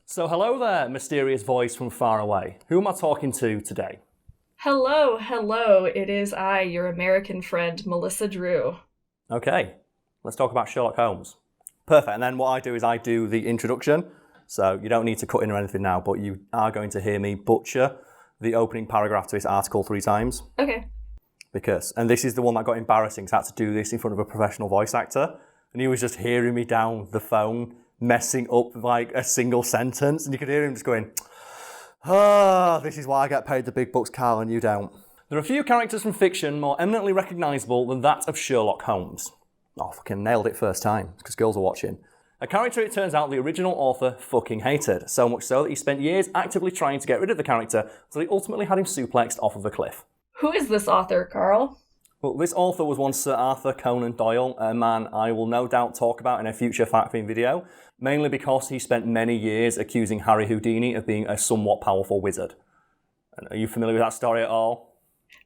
So hello there, mysterious voice from far away. Who am I talking to today? Hello. It is I, your American friend, Melissa Drew. Okay, let's talk about Sherlock Holmes. Perfect, and then what I do is I do the introduction, so you don't need to cut in or anything now, but you are going to hear me butcher the opening paragraph to this article 3 times. Okay. And this is the one that got embarrassing, because I had to do this in front of a professional voice actor, and he was just hearing me down the phone, messing up like a single sentence, and you could hear him just going, this is why I get paid the big bucks, Karl, and you don't. There are a few characters from fiction more eminently recognisable than that of Sherlock Holmes. Oh, fucking nailed it first time, because girls are watching. A character it turns out the original author fucking hated, so much so that he spent years actively trying to get rid of the character, until he ultimately had him suplexed off of a cliff. Who is this author, Karl? Well, this author was one Sir Arthur Conan Doyle, a man I will no doubt talk about in a future Fact Fiend video, mainly because he spent many years accusing Harry Houdini of being a somewhat powerful wizard. Are you familiar with that story at all?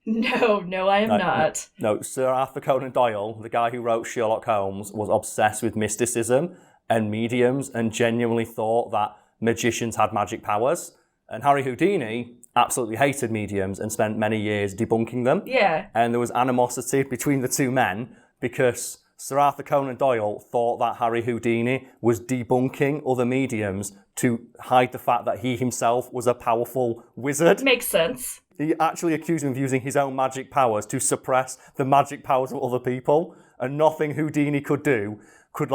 No, I am not. No, Sir Arthur Conan Doyle, the guy who wrote Sherlock Holmes, was obsessed with mysticism and mediums and genuinely thought that magicians had magic powers. And Harry Houdini absolutely hated mediums and spent many years debunking them. Yeah. And there was animosity between the two men because Sir Arthur Conan Doyle thought that Harry Houdini was debunking other mediums to hide the fact that he himself was a powerful wizard. Makes sense. He actually accused him of using his own magic powers to suppress the magic powers of other people, and nothing Houdini could do could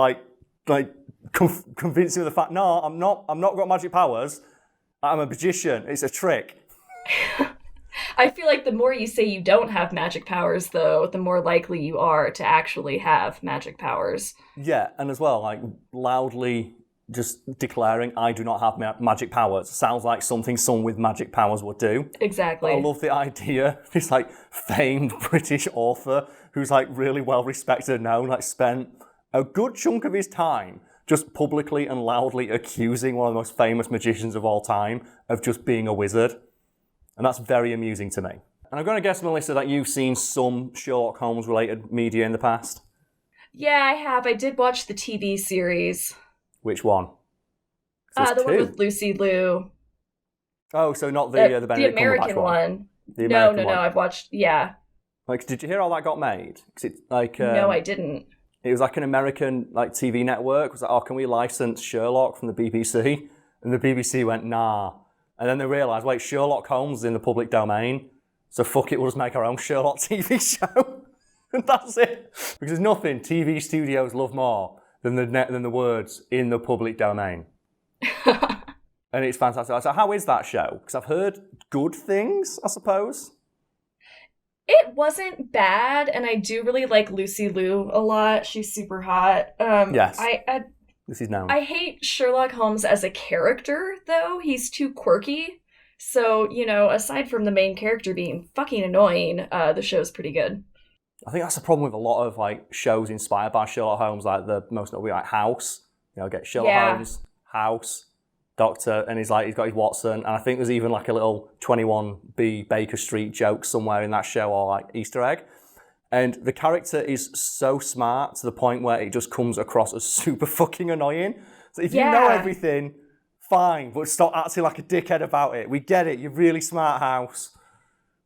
convince him of the fact, no, I'm not got magic powers. I'm a magician. It's a trick. I feel like the more you say you don't have magic powers, though, the more likely you are to actually have magic powers. Yeah, and as well, like, loudly just declaring, I do not have magic powers, sounds like something someone with magic powers would do. Exactly. I love the idea, this, like, famed British author who's, like, really well-respected and known, like, spent a good chunk of his time just publicly and loudly accusing one of the most famous magicians of all time of just being a wizard. And that's very amusing to me. And I'm going to guess, Melissa, that you've seen some Sherlock Holmes-related media in the past? Yeah, I have. I did watch the TV series. Which one? The one with Lucy Liu. Oh, so not the Benedict the American Cumberbatch one. The American no, one. I've watched, yeah. Like, did you hear how that got made? 'Cause it, like, no, I didn't. It was like an American TV network. It was like, oh, can we license Sherlock from the BBC? And the BBC went, nah. And then they realised, wait, Sherlock Holmes is in the public domain, so fuck it, we'll just make our own Sherlock TV show. And that's it. Because there's nothing TV studios love more than the words in the public domain. And it's fantastic. So how is that show? Because I've heard good things, I suppose. It wasn't bad, and I do really like Lucy Liu a lot. She's super hot. Yes. This is known. I hate Sherlock Holmes as a character, though. He's too quirky. So, aside from the main character being fucking annoying, the show's pretty good. I think that's the problem with a lot of like shows inspired by Sherlock Holmes, like the most notable, like House. Get Sherlock Holmes, House, Doctor, and he's got his Watson, and I think there's even like a little 21B Baker Street joke somewhere in that show, or like Easter egg. And the character is so smart to the point where it just comes across as super fucking annoying. So if you know everything, fine, but stop acting like a dickhead about it. We get it. You're really smart, House.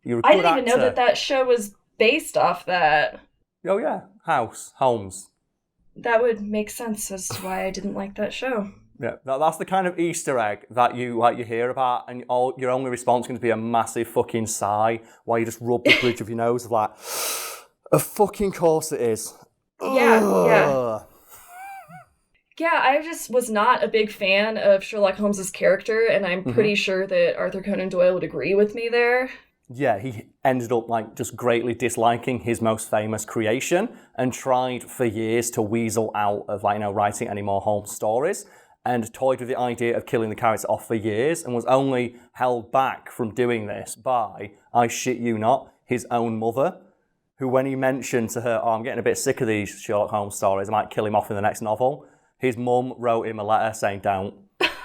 You're a good I didn't even know that show was based off that. Oh yeah, House, Holmes. That would make sense as to why I didn't like that show. Yeah, that's the kind of Easter egg that you hear about, and your only response is going to be a massive fucking sigh while you just rub the bridge of your nose of like, of fucking course it is. Yeah. Yeah, I just was not a big fan of Sherlock Holmes's character, and I'm pretty sure that Arthur Conan Doyle would agree with me there. Yeah, he ended up like just greatly disliking his most famous creation and tried for years to weasel out of writing any more Holmes stories, and toyed with the idea of killing the character off for years, and was only held back from doing this by, I shit you not, his own mother, who when he mentioned to her, I'm getting a bit sick of these Sherlock Holmes stories, I might kill him off in the next novel, his mum wrote him a letter saying don't.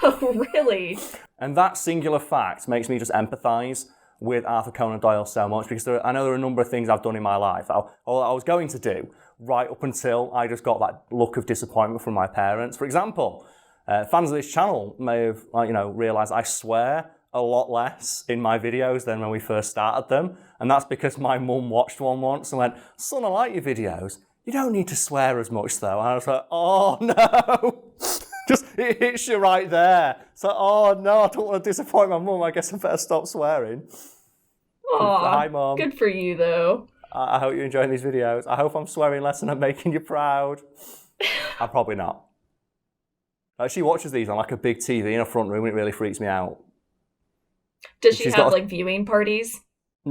Oh, really? And that singular fact makes me just empathise with Arthur Conan Doyle so much, because I know there are a number of things I've done in my life that I was going to do right up until I just got that look of disappointment from my parents. For example, Fans of this channel may have, realised I swear a lot less in my videos than when we first started them. And that's because my mum watched one once and went, "Son, I like your videos. You don't need to swear as much though." And I was like, oh no. Just, it hits you right there. So, oh no, I don't want to disappoint my mum. I guess I better stop swearing. Aw, hi, Mum. good for you though. I hope you're enjoying these videos. I hope I'm swearing less and I'm making you proud. I'm probably not. She watches these on like a big TV in a front room and it really freaks me out. Does she have like viewing parties?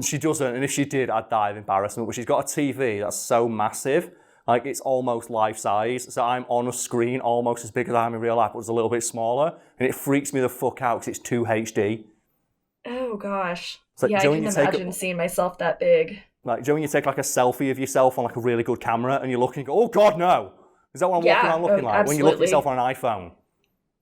She doesn't, and if she did, I'd die of embarrassment. But she's got a TV that's so massive, like it's almost life size. So I'm on a screen almost as big as I am in real life, but it's a little bit smaller, and it freaks me the fuck out because it's too HD. Oh gosh. So, yeah, I can imagine seeing myself that big. Like, when you take like a selfie of yourself on like a really good camera, and you're looking, oh God, no! Is that what I'm walking around looking like? Absolutely. When you look at yourself on an iPhone.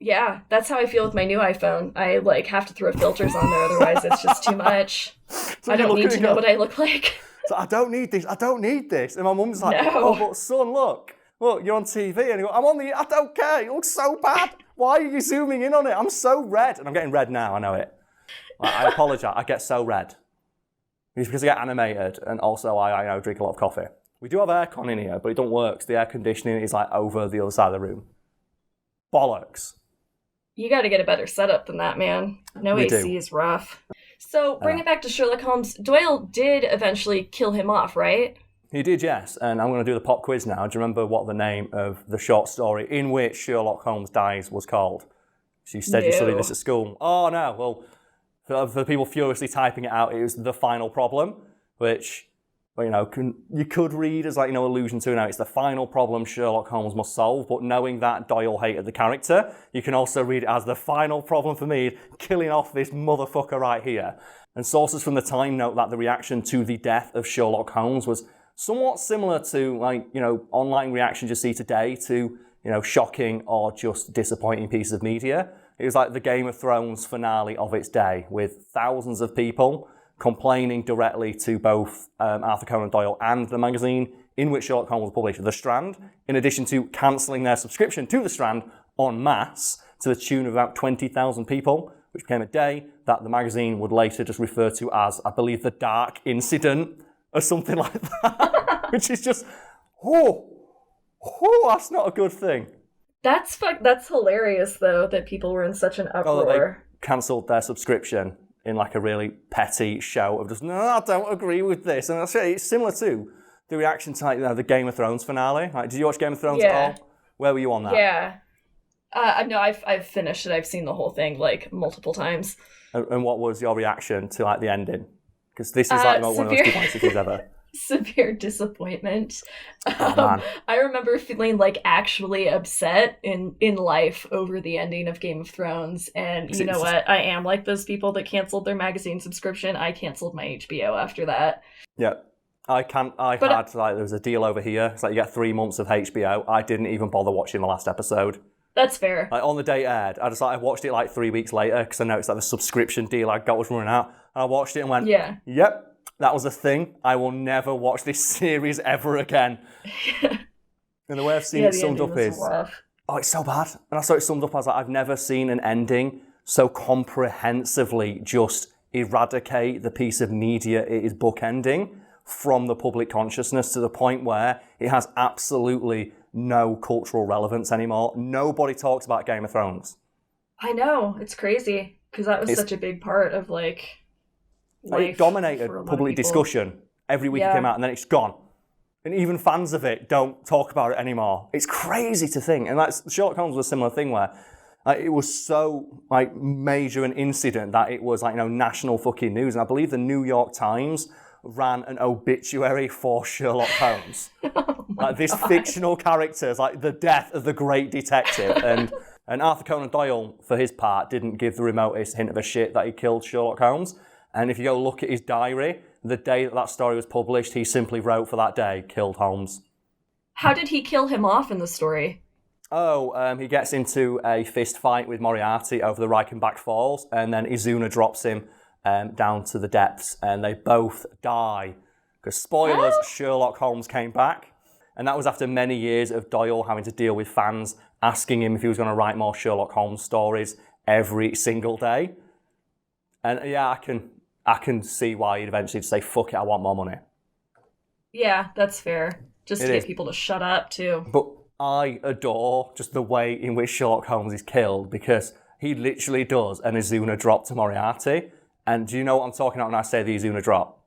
Yeah, that's how I feel with my new iPhone. I like have to throw filters on there, otherwise it's just too much. So I don't need to know what I look like. So I don't need this. I don't need this. And my mum's like, no. "Oh, but son, look, you're on TV." And I go, "I'm on the. I don't care. It looks so bad. Why are you zooming in on it? I'm so red." And I'm getting red now. I know it. I apologize. I get so red. It's because I get animated, and also I drink a lot of coffee. We do have aircon in here, but it don't work. The air conditioning is like over the other side of the room. Bollocks. You got to get a better setup than that, man. No AC is rough. So, bring it back to Sherlock Holmes. Doyle did eventually kill him off, right? He did, yes. And I'm going to do the pop quiz now. Do you remember what the name of the short story in which Sherlock Holmes dies was called? So you said you studied this at school. Oh, no. Well, for people furiously typing it out, it was The Final Problem, which, you could read as allusion to. It's the final problem Sherlock Holmes must solve, but knowing that Doyle hated the character, you can also read it as the final problem for me, killing off this motherfucker right here. And sources from the time note that the reaction to the death of Sherlock Holmes was somewhat similar to online reactions you see today to shocking or just disappointing pieces of media. It was like the Game of Thrones finale of its day, with thousands of people complaining directly to both Arthur Conan Doyle and the magazine in which Sherlock Holmes was published, The Strand, in addition to cancelling their subscription to The Strand en masse to the tune of about 20,000 people, which became a day that the magazine would later just refer to as, I believe, the Dark Incident or something like that, which is just, that's not a good thing. That's hilarious, though, that people were in such an uproar. That they cancelled their subscription in like a really petty show of just, no, I don't agree with this. And it's similar to the reaction to the Game of Thrones finale. Did you watch Game of Thrones at all? Where were you on that? Yeah. No, I've finished it. I've seen the whole thing multiple times. And what was your reaction to the ending? Because this is one of the most divisive things ever. Severe disappointment. Man. I remember feeling actually upset in life over the ending of Game of Thrones. And you know what? I am like those people that canceled their magazine subscription. I canceled my HBO after that. Yeah. There was a deal over here. It's like you get 3 months of HBO. I didn't even bother watching the last episode. That's fair. On the day it aired, I watched it 3 weeks later because I noticed that the subscription deal I got was running out. And I watched it and went, yep. That was a thing. I will never watch this series ever again. And the way I've seen it summed up is, it's so bad. And I saw it summed up as I've never seen an ending so comprehensively just eradicate the piece of media it is bookending from the public consciousness to the point where it has absolutely no cultural relevance anymore. Nobody talks about Game of Thrones. I know. It's crazy because that was such a big part of it dominated public discussion. Every week it came out and then it's gone. And even fans of it don't talk about it anymore. It's crazy to think. And Sherlock Holmes was a similar thing where it was so major an incident that it was national fucking news. And I believe the New York Times ran an obituary for Sherlock Holmes. This fictional character is the death of the great detective. And Arthur Conan Doyle, for his part, didn't give the remotest hint of a shit that he killed Sherlock Holmes. And if you go look at his diary, the day that story was published, he simply wrote for that day, killed Holmes. How did he kill him off in the story? He gets into a fist fight with Moriarty over the Reichenbach Falls, and then Izuna drops him down to the depths, and they both die. Because spoilers, Sherlock Holmes came back, And that was after many years of Doyle having to deal with fans asking him if he was going to write more Sherlock Holmes stories every single day. And yeah, I can see why he'd eventually say, fuck it, I want more money. Yeah, that's fair. Just to get people to shut up, too. But I adore just the way in which Sherlock Holmes is killed, because he literally does an Izuna drop to Moriarty. And do you know what I'm talking about when I say the Izuna drop?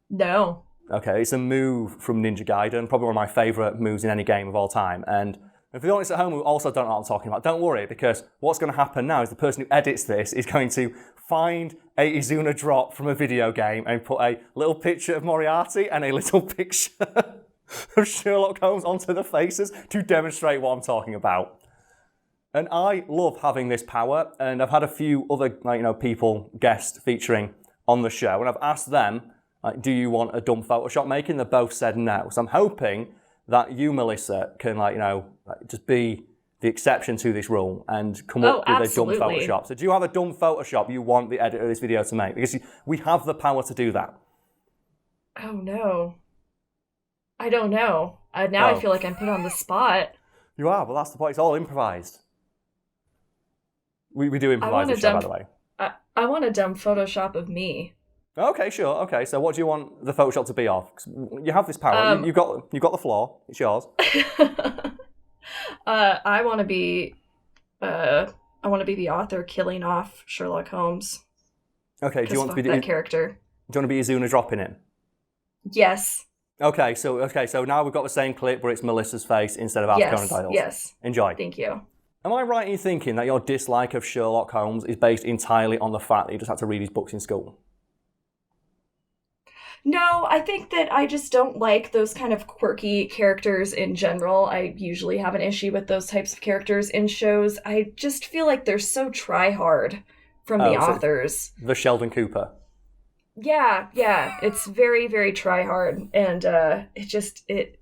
No. Okay, it's a move from Ninja Gaiden, probably one of my favourite moves in any game of all time. And if the audience at home who also don't know what I'm talking about, don't worry, because what's going to happen now is the person who edits this is going to find a Izuna drop from a video game and put a little picture of Moriarty and a little picture of Sherlock Holmes onto the faces to demonstrate what I'm talking about. And I love having this power, and I've had a few other people guest featuring on the show, and I've asked them, do you want a dumb Photoshop making? They both said no. So I'm hoping that you, Melissa, can just be the exception to this rule and come up with absolutely. a dumb Photoshop. So do you have a dumb Photoshop you want the editor of this video to make? Because we have the power to do that. Oh no. I don't know. Now I feel like I'm put on the spot. You are, but that's the point. It's all improvised. We do improvise this show, by the way. I want a dumb Photoshop of me. Okay, sure. Okay, so what do you want the Photoshop to be of? 'Cause you have this power. You've got the floor. It's yours. I want to be the author killing off Sherlock Holmes. Okay, do you want to be that character? Do you want to be Izuna dropping it? Yes. Okay, so now we've got the same clip where it's Melissa's face instead of Arthur Conan Doyle's. Yes. Enjoy. Thank you. Am I right in thinking that your dislike of Sherlock Holmes is based entirely on the fact that you just had to read his books in school? No, I think that I just don't like those kind of quirky characters in general. I usually have an issue with those types of characters in shows. I just feel like they're so try-hard from the authors. The Sheldon Cooper. Yeah. It's very, very try-hard. And it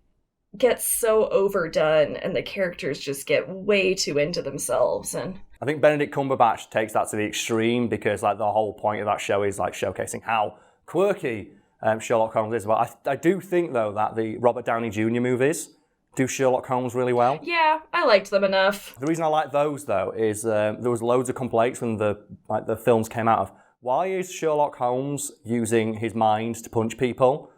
gets so overdone, and the characters just get way too into themselves. And I think Benedict Cumberbatch takes that to the extreme, because the whole point of that show is showcasing how quirky Sherlock Holmes is. But I do think, though, that the Robert Downey Jr. movies do Sherlock Holmes really well. Yeah, I liked them enough. The reason I like those, though, is there was loads of complaints when the films came out of, why is Sherlock Holmes using his mind to punch people?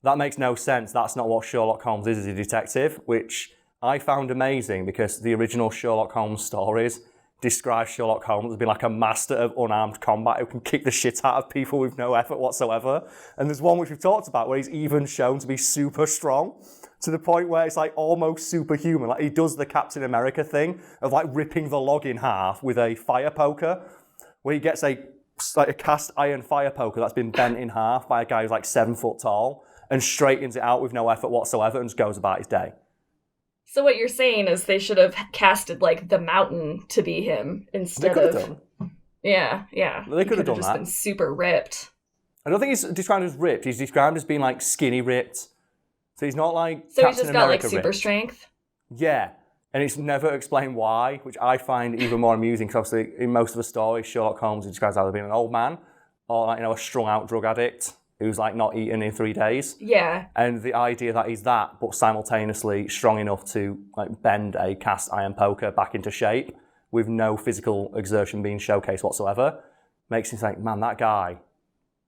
That makes no sense. That's not what Sherlock Holmes is as a detective, which I found amazing, because the original Sherlock Holmes stories describe Sherlock Holmes as being like a master of unarmed combat who can kick the shit out of people with no effort whatsoever. And there's one which we've talked about where he's even shown to be super strong, to the point where it's almost superhuman. He does the Captain America thing of ripping the log in half with a fire poker, where he gets a cast iron fire poker that's been bent in half by a guy who's 7 foot tall, and straightens it out with no effort whatsoever and just goes about his day. So what you're saying is they should have casted the Mountain to be him instead of. They could have done. Yeah. They could have done just that. Been super ripped. I don't think he's described as ripped. He's described as being skinny ripped. So he's not So Captain he's just America got super ripped. strength. Yeah, and it's never explained why, which I find even more amusing. Because obviously in most of the stories, Sherlock Holmes is described as either being an old man or a strung out drug addict who's not eaten in 3 days. Yeah. And the idea that he's that, but simultaneously strong enough to bend a cast iron poker back into shape with no physical exertion being showcased whatsoever, makes me think, man, that guy,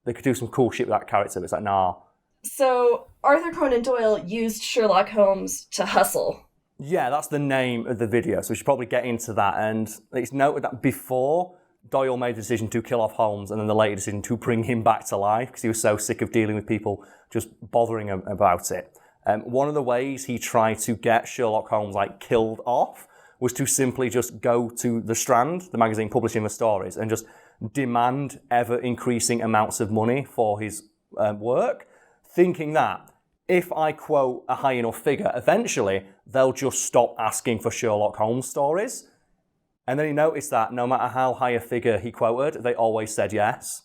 they could do some cool shit with that character. But it's nah. So Arthur Conan Doyle used Sherlock Holmes to hustle. Yeah, that's the name of the video, so we should probably get into that. And it's noted that before Doyle made the decision to kill off Holmes, and then the later decision to bring him back to life because he was so sick of dealing with people just bothering him about it. One of the ways he tried to get Sherlock Holmes killed off was to simply just go to The Strand, the magazine publishing the stories, and just demand ever-increasing amounts of money for his work, thinking that if I quote a high enough figure, eventually they'll just stop asking for Sherlock Holmes stories. And then he noticed that no matter how high a figure he quoted, they always said yes.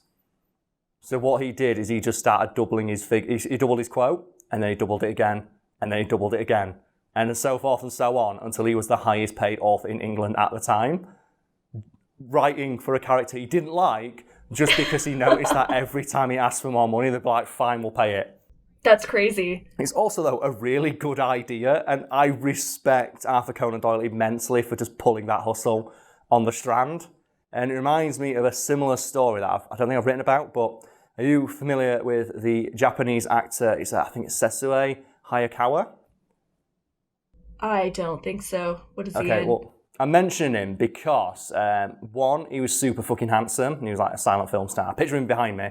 So what he did is he just started doubling his figure. He doubled his quote, and then he doubled it again, and then he doubled it again, and so forth and so on until he was the highest paid author in England at the time, writing for a character he didn't like just because he noticed that every time he asked for more money, they'd be like, fine, we'll pay it. That's crazy. It's also, though, a really good idea, and I respect Arthur Conan Doyle immensely for just pulling that hustle on the Strand. And it reminds me of a similar story that I don't think I've written about, but are you familiar with the Japanese actor, I think it's Sesue Hayakawa? I don't think so. What is he in? Okay, well, I'm mentioning him because, one, he was super fucking handsome, and he was like a silent film star. Picture him behind me.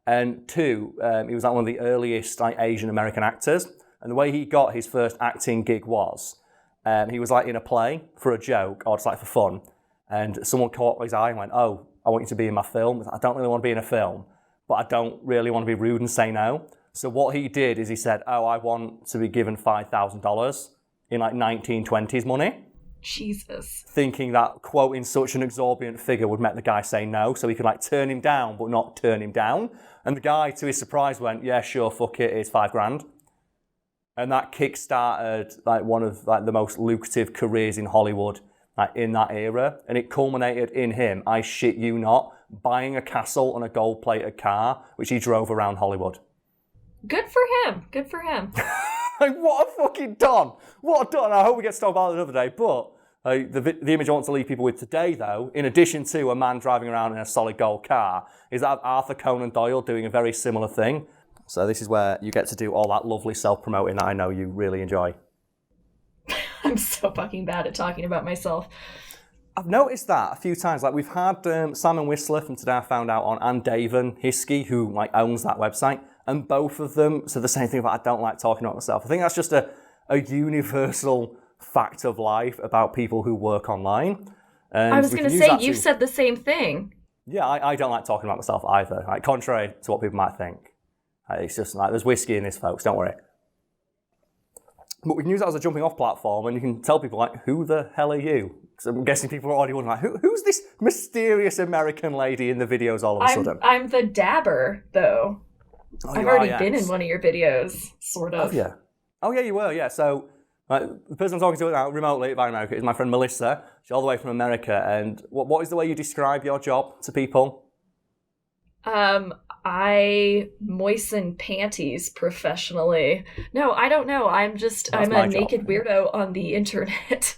And two, he was like one of the earliest like Asian American actors. And the way he got his first acting gig was, he was like in a play for a joke or just like for fun. And someone caught his eye and went, "Oh, I want you to be in my film." I don't really want to be in a film, but I don't really want to be rude and say no. So what he did is he said, "Oh, I want to be given $5,000 in like 1920s money." Jesus. Thinking that quoting such an exorbitant figure would make the guy say no, so he could like turn him down, but not turn him down. And the guy, to his surprise, went, "Yeah, sure, fuck it, it's $5,000." And that kick-started like one of like the most lucrative careers in Hollywood, like in that era. And it culminated in him, I shit you not, buying a castle and a gold-plated car, which he drove around Hollywood. Good for him. Good for him. Like, what a fucking don! What a don! I hope we get to talk about it another day, but the image I want to leave people with today, though, in addition to a man driving around in a solid gold car, is that of Arthur Conan Doyle doing a very similar thing. So this is where you get to do all that lovely self-promoting that I know you really enjoy. I'm so fucking bad at talking about myself. I've noticed that a few times. Like, we've had Simon Whistler from Today I Found Out on, and Davin Hiskey, who like owns that website, and both of them said the same thing about I don't like talking about myself. I think that's just a universal fact of life about people who work online. And I was going to say, you've said the same thing. Yeah, I don't like talking about myself either. Like, contrary to what people might think. It's just like, there's whiskey in this, folks, don't worry. But we can use that as a jumping off platform, and you can tell people, like, who the hell are you? Because I'm guessing people are already wondering, like, who's this mysterious American lady in the videos all of a sudden? I'm the dabber, though. I've already been in one of your videos, sort of. Oh, yeah. Oh, yeah, you were, yeah. So, the person I'm talking to now, remotely via America, is my friend Melissa. She's all the way from America. And what is the way you describe your job to people? I moisten panties professionally. No, I don't know. I'm a naked weirdo on the internet.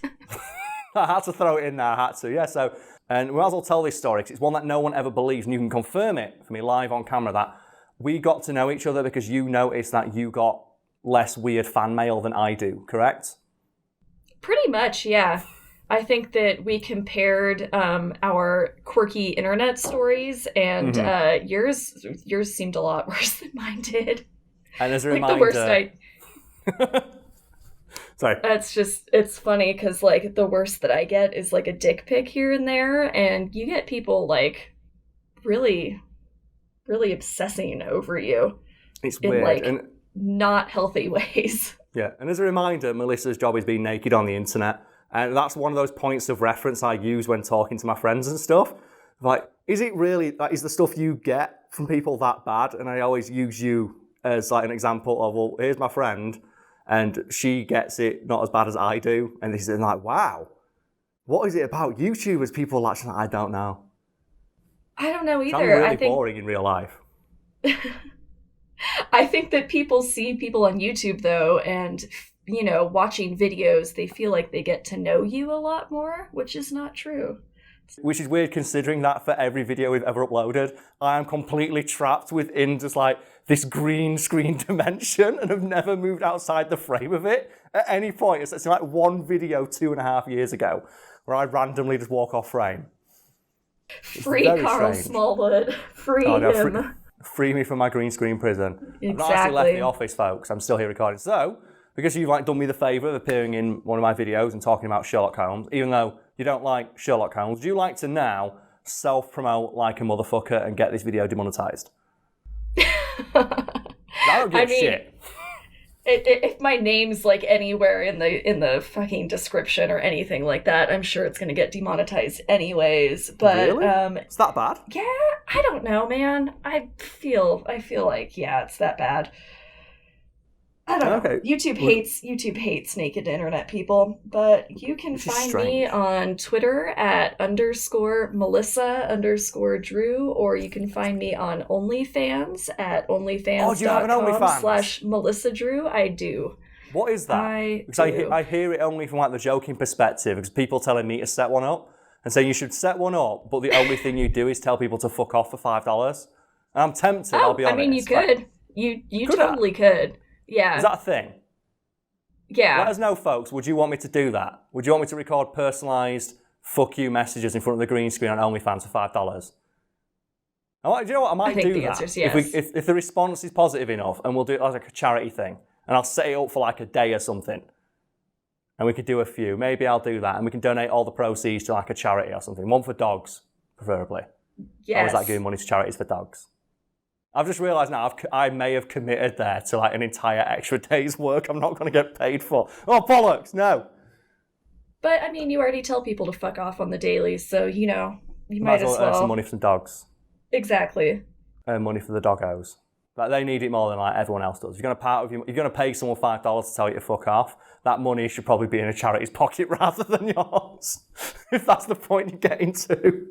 I had to throw it in there, I had to, yeah. So, and we might as well tell this story, because it's one that no one ever believes, and you can confirm it for me live on camera, that we got to know each other because you noticed that you got less weird fan mail than I do, correct? Pretty much, yeah. I think that we compared our quirky internet stories, and yours seemed a lot worse than mine did. And as a like reminder, the worst sorry. It's funny because like the worst that I get is like a dick pic here and there, and you get people like really, really obsessing over you. It's in weird. Like and not healthy ways. Yeah, and as a reminder, Melissa's job is being naked on the internet. And that's one of those points of reference I use when talking to my friends and stuff. Like, is it really, like, is the stuff you get from people that bad? And I always use you as like an example of, well, here's my friend, and she gets it not as bad as I do. And this is like, wow, what is it about YouTubers? People are actually, I don't know. I don't know either. I'm really boring in real life. I think that people see people on YouTube, though, and you know, watching videos, they feel like they get to know you a lot more, which is not true. Which is weird considering that for every video we've ever uploaded, I am completely trapped within just like this green screen dimension and have never moved outside the frame of it at any point. It's like one video 2.5 years ago where I randomly just walk off frame. Free Karl Smallwood. Free him. Free me from my green screen prison. Exactly. I've not actually left the office, folks. I'm still here recording. So, because you've like done me the favour of appearing in one of my videos and talking about Sherlock Holmes, even though you don't like Sherlock Holmes, would you like to now self-promote like a motherfucker and get this video demonetized? I don't give a shit. If my name's like anywhere in the fucking description or anything like that, I'm sure it's gonna get demonetized anyways. But really? It's that bad? Yeah, I don't know, man. I feel like, yeah, it's that bad. I don't know. Okay. YouTube hates naked internet people, but you can find me on Twitter at _Melissa_Drew, or you can find me on OnlyFans at onlyfans.com/Melissa Drew. I do. What is that? Because I hear it only from like the joking perspective, because people telling me to set one up and saying you should set one up, but the only thing you do is tell people to fuck off for $5. And I'm tempted, I'll be honest. I mean, you could. You totally could. Yeah. Is that a thing? Yeah. Let us know, folks. Would you want me to do that? Would you want me to record personalised fuck you messages in front of the green screen on OnlyFans for $5? Do you know what? I might do that. I think the answer's yes. If the response is positive enough, and we'll do it as like a charity thing, and I'll set it up for like a day or something, and we could do a few. Maybe I'll do that, and we can donate all the proceeds to like a charity or something. One for dogs, preferably. Yes. Or is that giving money to charities for dogs? I've just realised now I may have committed there to like an entire extra day's work I'm not going to get paid for. Oh, bollocks, no. But, I mean, you already tell people to fuck off on the daily, so, you might as well. Earn some money for some dogs. Exactly. Earn money for the doggos. Like, they need it more than like everyone else does. If you're going to pay someone $5 to tell you to fuck off, that money should probably be in a charity's pocket rather than yours. If that's the point you're getting to.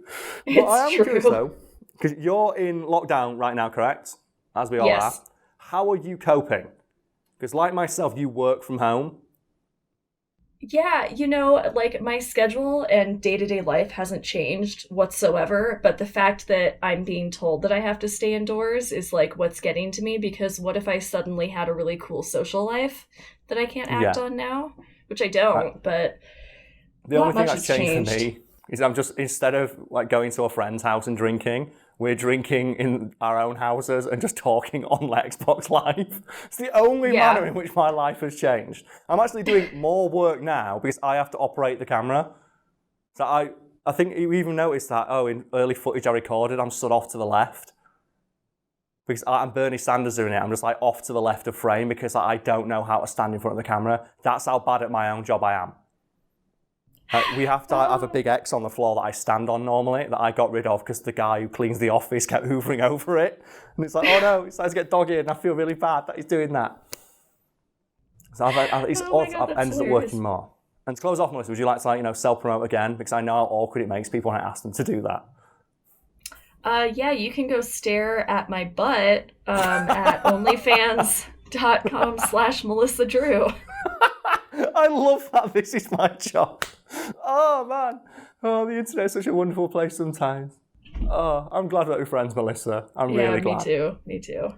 But I am curious, though. Because you're in lockdown right now, correct? As we all are. How are you coping? Because like myself, you work from home. Yeah, like my schedule and day-to-day life hasn't changed whatsoever, but the fact that I'm being told that I have to stay indoors is like what's getting to me, because what if I suddenly had a really cool social life that I can't act on now? Which I don't, but the only thing that's changed for me is I'm just, instead of like going to a friend's house and drinking, we're drinking in our own houses and just talking on Xbox Live. It's the only manner in which my life has changed. I'm actually doing more work now because I have to operate the camera. So I think you even noticed that, in early footage I recorded, I'm stood off to the left. Because I'm Bernie Sanders doing it. I'm just like off to the left of frame because I don't know how to stand in front of the camera. That's how bad at my own job I am. We have to have a big X on the floor that I stand on normally that I got rid of because the guy who cleans the office kept hoovering over it. And it's like, oh no, it starts to get dog-eared and I feel really bad that he's doing that. So I've ended up working more. And to close off, Melissa, would you like to self-promote again? Because I know how awkward it makes people when I ask them to do that. Yeah, you can go stare at my butt at onlyfans.com/Melissa Drew. I love that this is my job. Oh, man. Oh, the internet's such a wonderful place sometimes. Oh, I'm glad that we're friends, Melissa. I'm really glad. Me too.